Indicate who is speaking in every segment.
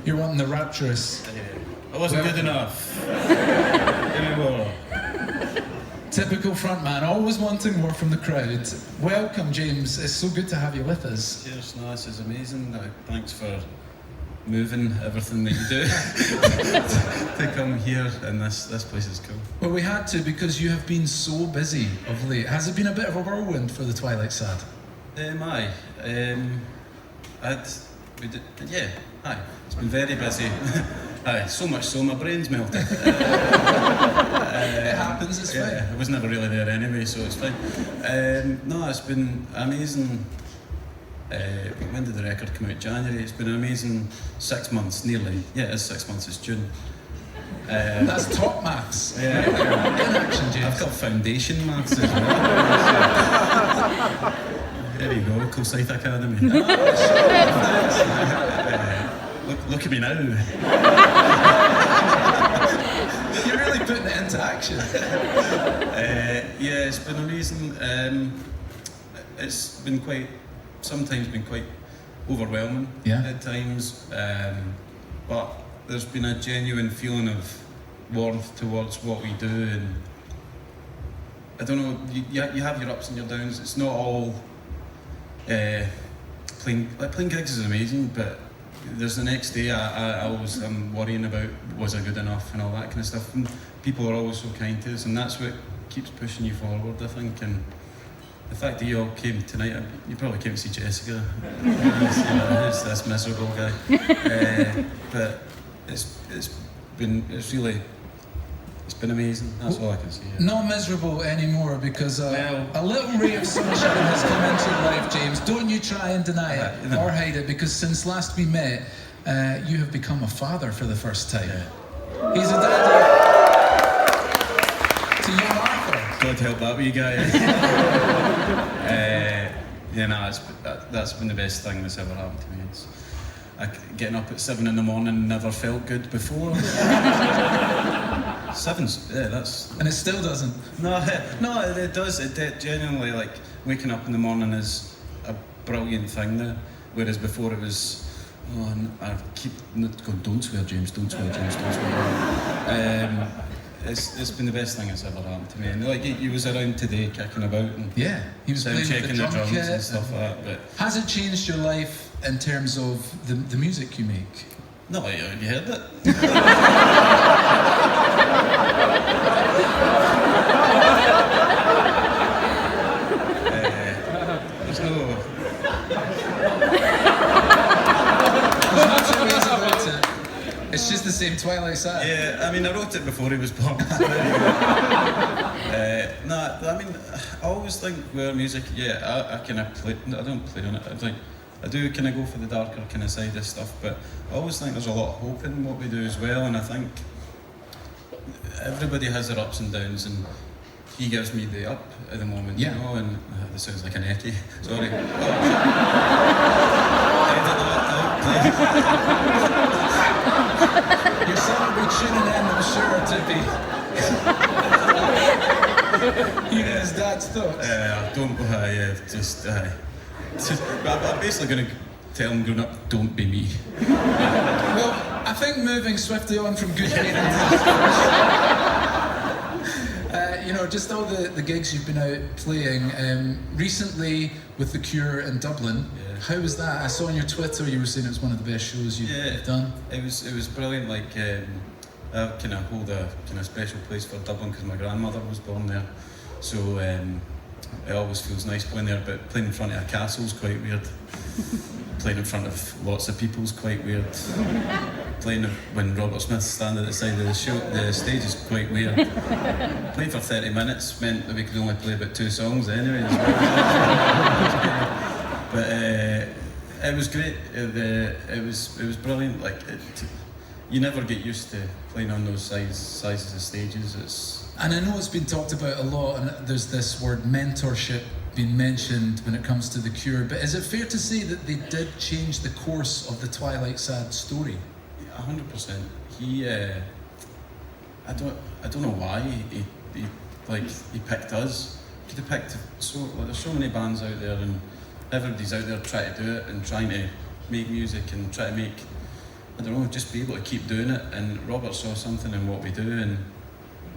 Speaker 1: You're wanting the rapturous.
Speaker 2: I wasn't good enough. Anymore.
Speaker 1: Typical frontman, always wanting more from the crowd. Welcome, James. It's so good to have you with us.
Speaker 2: Cheers, no, this is amazing. Thanks for moving everything that you do to come here, and this place is cool.
Speaker 1: Well, we had to because you have been so busy of late. Has it been a bit of a whirlwind for the Twilight Sad?
Speaker 2: Aye. It's been very busy. Aye, so much so my brain's melted.
Speaker 1: It happens, it's fine.
Speaker 2: I was never really there anyway, so it's fine. No, it's been amazing. When did the record come out? January. It's been an amazing 6 months, nearly. Yeah, it is 6 months, it's June.
Speaker 1: That's top maths.
Speaker 2: Yeah.
Speaker 1: In action, James.
Speaker 2: I've got foundation maths as well. There you go, Coast Academy. Look at me now.
Speaker 1: You're really putting it into action.
Speaker 2: Yeah, it's been amazing. It's been sometimes been quite overwhelming at times, but there's been a genuine feeling of warmth towards what we do, and I don't know, you have your ups and your downs. It's not all playing gigs is amazing, but there's the next day I'm worrying about, was I good enough and all that kind of stuff, and people are always so kind to us, and that's what keeps pushing you forward, I think. And the fact that you all came tonight, you probably came to see Jessica, who's this miserable guy, but it's been amazing. That's all I can say. Yeah.
Speaker 1: Not miserable anymore because a little ray of sunshine has come into your life, James. Don't you try and deny it or hide it, because since last we met, you have become a father for the first time.
Speaker 2: Yeah.
Speaker 1: He's a daddy to young Arthur.
Speaker 2: God help that wee guy. That's been the best thing that's ever happened to me. Getting up at 7 in the morning never felt good before. That's...
Speaker 1: And it still doesn't.
Speaker 2: No, it does. It genuinely, like, waking up in the morning is a brilliant thing now, whereas before it was, I keep going, don't swear, James, don't swear, James, don't swear. It's been the best thing that's ever happened to me. And like, he was around today kicking about and
Speaker 1: he was playing
Speaker 2: checking
Speaker 1: with the
Speaker 2: the drums
Speaker 1: kit
Speaker 2: and stuff like that. But
Speaker 1: has it changed your life in terms of the music you make?
Speaker 2: No, have you heard it? There's no
Speaker 1: two ways about it. It's just the same Twilight Sad.
Speaker 2: Yeah, I mean, I wrote it before he was born. I always think with music, I kind of play. I don't play on it. I do kind of go for the darker kind of side of stuff, but I always think there's a lot of hope in what we do as well, and I think everybody has their ups and downs, and he gives me the up at the moment, you know, and this sounds like an ecky, sorry.
Speaker 1: Your son will be tuning in, I'm sure, to be hearing his dad's thoughts.
Speaker 2: I'm basically going to tell him growing up, don't be me.
Speaker 1: Well, I think moving swiftly on from good parents, just all the gigs you've been out playing, recently with The Cure in Dublin.
Speaker 2: Yeah.
Speaker 1: How was that? I saw on your Twitter you were saying it was one of the best shows you've done.
Speaker 2: It was brilliant. Like, I kind of hold a kind of special place for Dublin because my grandmother was born there, so it always feels nice playing there. But playing in front of a castle's quite weird. Playing in front of lots of people's quite weird. Playing when Robert Smith's standing at the side of the stage is quite weird. Playing for 30 minutes meant that we could only play about 2 songs anyway. But it was great. It was brilliant. Like, you never get used to playing on those sizes of stages.
Speaker 1: And I know it's been talked about a lot, and there's this word mentorship being mentioned when it comes to The Cure, but is it fair to say that they did change the course of the Twilight Sad story?
Speaker 2: 100%. I don't know why he picked us. He could have picked there's so many bands out there, and everybody's out there trying to do it and trying to make music and try to make, I don't know, just be able to keep doing it. And Robert saw something in what we do, and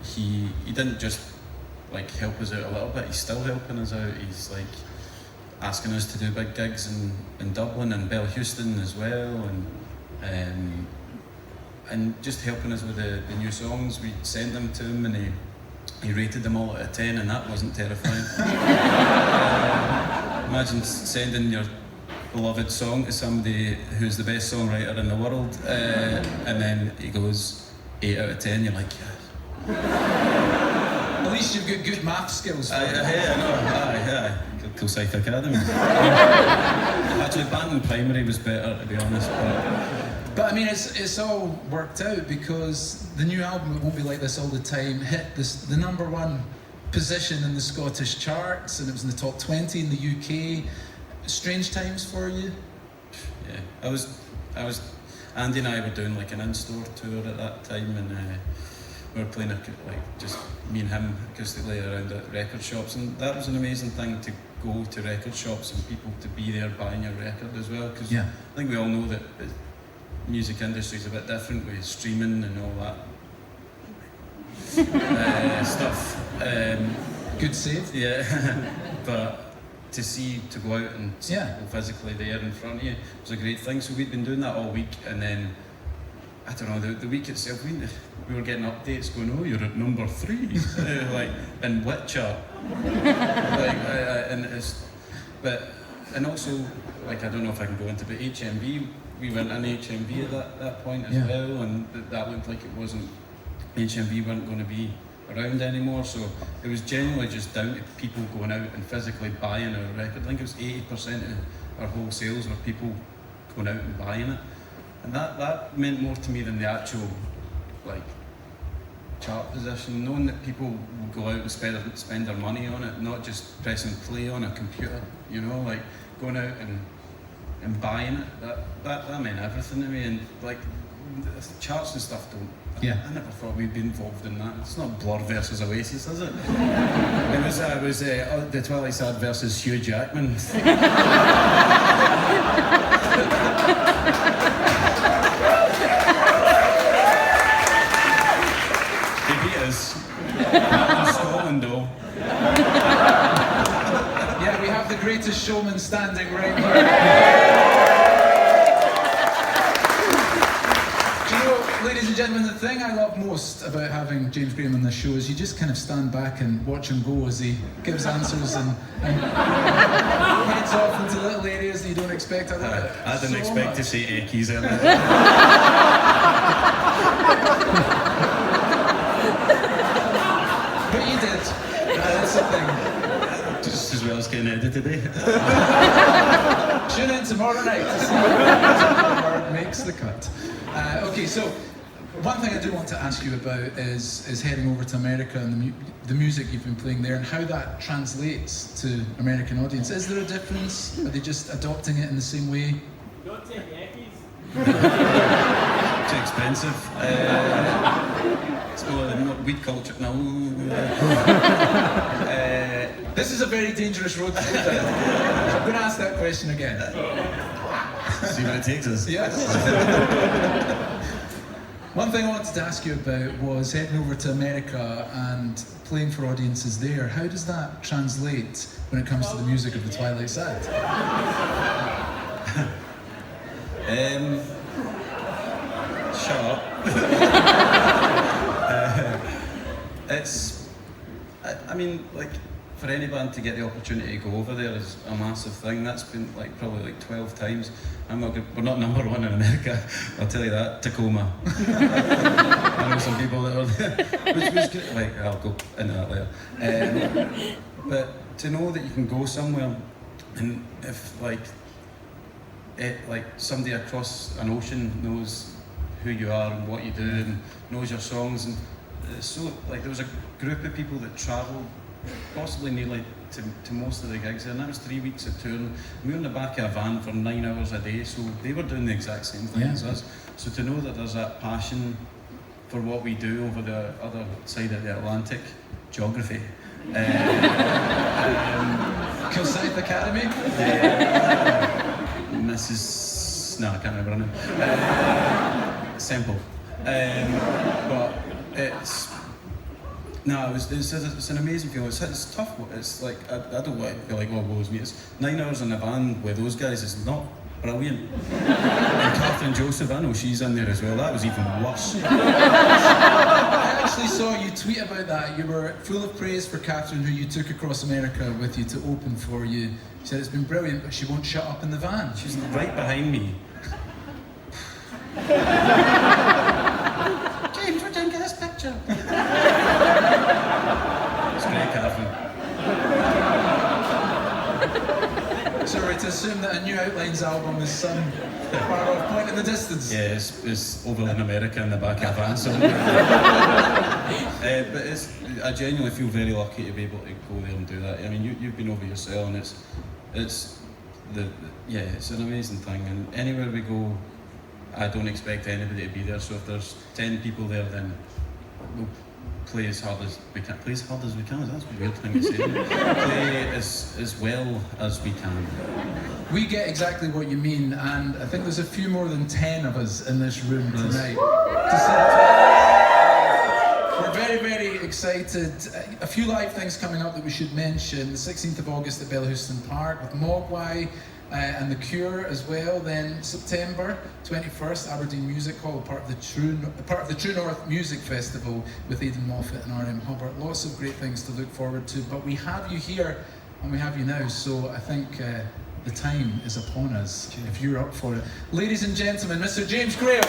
Speaker 2: he didn't just like help us out a little bit, he's still helping us out. He's like asking us to do big gigs in Dublin and Houston as well, and just helping us with the new songs. We send them to him and he rated them all out of 10, and that wasn't terrifying. Imagine sending your beloved song to somebody who's the best songwriter in the world, and then he goes 8 out of 10, you're like, yeah.
Speaker 1: At least you've got good math skills.
Speaker 2: I know. Kilsyth Academy. Actually, Banton Primary was better, to be honest.
Speaker 1: But I mean, it's all worked out, because the new album, It Won't Be Like This All the Time, hit the #1 position in the Scottish charts, and it was in the top 20 in the UK. Strange times for you?
Speaker 2: Yeah, I was. Andy and I were doing like an in-store tour at that time, and we were playing just me and him acoustically around at record shops, and that was an amazing thing, to go to record shops and people to be there buying your record as well. Because I think we all know that the music industry is a bit different with streaming and all that stuff.
Speaker 1: Good save.
Speaker 2: Yeah, but to go out and see people physically there in front of you was a great thing. So we'd been doing that all week, and then I don't know, the week itself, we were getting updates going, oh, you're at number 3, like in what chart? And also, like, I don't know if I can go into, but HMV, we went in HMV at that point as well, and that looked like it wasn't, HMV weren't going to be around anymore, so it was genuinely just down to people going out and physically buying our record. I think it was 80% of our whole sales were people going out and buying it, and that meant more to me than the actual like chart position, knowing that people will go out and spend their money on it, not just pressing play on a computer, you know, like going out and buying it. That meant everything to me, and like the charts and stuff don't. I never thought we'd be involved in that. It's not Blur versus Oasis, is it? It was the Twilight Sad versus Hugh Jackman. He beat us. Not in Scotland, though.
Speaker 1: Yeah, we have the greatest showman standing right here. Ladies and gentlemen, the thing I love most about having James Graham on this show is you just kind of stand back and watch him go as he gives answers and heads off into little areas that you don't expect.
Speaker 2: I didn't expect to see Eckies in it.
Speaker 1: But you did. That's the thing.
Speaker 2: Just as well as getting edited,
Speaker 1: Tune in tomorrow night to see what makes the cut. Okay, so one thing I do want to ask you about is heading over to America and the music you've been playing there and how that translates to American audience. Is there a difference? Are they just adopting it in the same way?
Speaker 3: Don't take Yankees.
Speaker 2: Too expensive. It's got weed culture. No.
Speaker 1: This is a very dangerous road to go down. I'm going to ask that question again.
Speaker 2: See where it takes us.
Speaker 1: Yes. One thing I wanted to ask you about was heading over to America and playing for audiences there. How does that translate when it comes to the music of the Twilight Sad?
Speaker 2: Shut up. I mean, like, for any band to get the opportunity to go over there is a massive thing. That's been probably 12 times. We're not number 1 in America, I'll tell you that. Tacoma. I know some people that are there, which was good. Like, I'll go into that later. But to know that you can go somewhere, and if somebody across an ocean knows who you are and what you do and knows your songs, and so there was a group of people that travelled possibly nearly to most of the gigs there, and that was 3 weeks of touring. We were in the back of a van for 9 hours a day, so they were doing the exact same thing as us. So to know that there's that passion for what we do over the other side of the Atlantic, geography.
Speaker 1: Kilsyth Academy?
Speaker 2: Mrs. No, I can't remember her name. Simple. But it's it's an amazing feeling. It's tough. It's like I don't want to be like, oh, woes me. It's 9 hours in a van with those guys. It's not brilliant. And Catherine Joseph, I know she's in there as well. That was even worse.
Speaker 1: I actually saw you tweet about that. You were full of praise for Catherine, who you took across America with you to open for you. She said it's been brilliant, but she won't shut up in the van.
Speaker 2: She's right behind me. James, we're doing this picture. It's great, Catherine.
Speaker 1: So we're to assume that a New Outlines album is some far off point in the distance.
Speaker 2: Yeah, it's over in America in the back of a van somewhere. But I genuinely feel very lucky to be able to go there and do that. I mean, you've been over yourself, and it's an amazing thing. And anywhere we go, I don't expect anybody to be there. So if there's 10 people there, then we'll play as hard as we can. Play as hard as we can. That's a weird thing to say. Play as well as we can.
Speaker 1: We get exactly what you mean, and I think there's a few more than 10 of us in this room tonight. We're very, very excited. A few live things coming up that we should mention. The 16th of August at Bellahouston Park with Mogwai and The Cure as well. Then September 21st, Aberdeen Music Hall, part of the True North Music Festival with Aidan Moffat and R.M. Hubbard. Lots of great things to look forward to. But we have you here and we have you now, so I think the time is upon us if you're up for it. Ladies and gentlemen, Mr. James Graham.